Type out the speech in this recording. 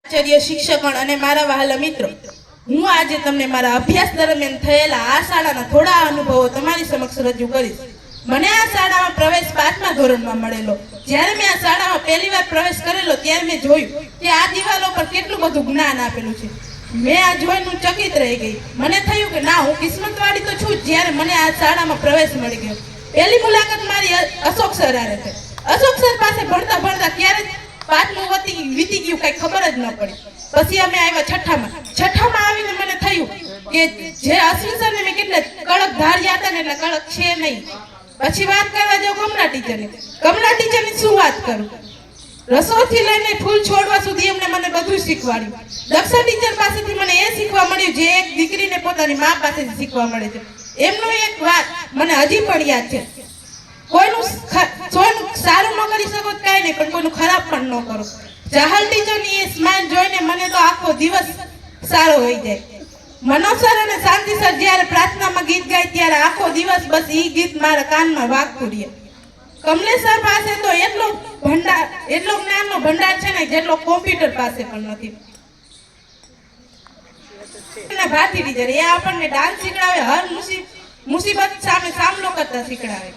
આચાર્ય શિક્ષકગણ અને મારા વહાલા મિત્રો, હું આજે તમને મારા અભ્યાસ દરમિયાન થયેલા આ શાળાના થોડા અનુભવો તમારી સમક્ષ રજૂ કરીશ. મને આ શાળામાં પ્રવેશ 5મા ધોરણમાં મળેલો. જ્યારે મેં આ શાળામાં પહેલીવાર પ્રવેશ કરેલો ત્યારે મેં જોયું કે આ દિવાલો પર કેટલું બધું જ્ઞાન આપેલું છે. મેં આ જોઈને ચકિત રહી ગઈ. મને થયું કે ના, હું કિસ્મતવાળી તો છું જ્યારે મને આ શાળામાં પ્રવેશ મળી ગયો. પહેલી મુલાકાત મારી અશોક સર હારે થઈ. અશોક સર પાસે ભણતા ભણતા ક્યારે 5મું વીતી ગયું કઈ ખબર જ ન પડી. પછી અમે આવ્યા 6માં આવીને મને થયું કે જે અશ્વિન સરને મેં કેટલા કડક ધાર્યા હતા ને એટલા કડક છે નહીં. પછી વાત કરવા જાવ કમલા ટીચરની શું વાત કરું. રસોઈથી લઈને ફૂલ છોડવા સુધી એમને મને બધું શીખવાડ્યું. દક્ષા ટીચર પાસેથી મને એ શીખવા મળ્યું જે એક દીકરીને પોતાની મા પાસેથી શીખવા મળે છે. એમનું એક વાત મને હજી પણ યાદ છે, કોઈનું સારું ન કરી શકો કાંઈ નહીં, પણ કોઈનું ખરાબ પણ ન કરો. ચાહલ ટીચરની એ સ્માઇલ જોઈને મને તો આખો દિવસ સારો હોઈ જાય. મનોજ સર અને શાંતિ સર જ્યારે પ્રાર્થનામાં ગીત ગાય ત્યારે આખો દિવસ બસ એ ગીત મારા કાનમાં વાગતું રહે. કમલેશ સર પાસે તો એટલો જ્ઞાનનો ભંડાર છે ને જેટલો કોમ્પ્યુટર પાસે પણ નથી. ભારતી ટીચર એ આપણને ડાન્સ શીખડાવે, હર મુસીબત સામે સામનો કરતા શીખડાવે.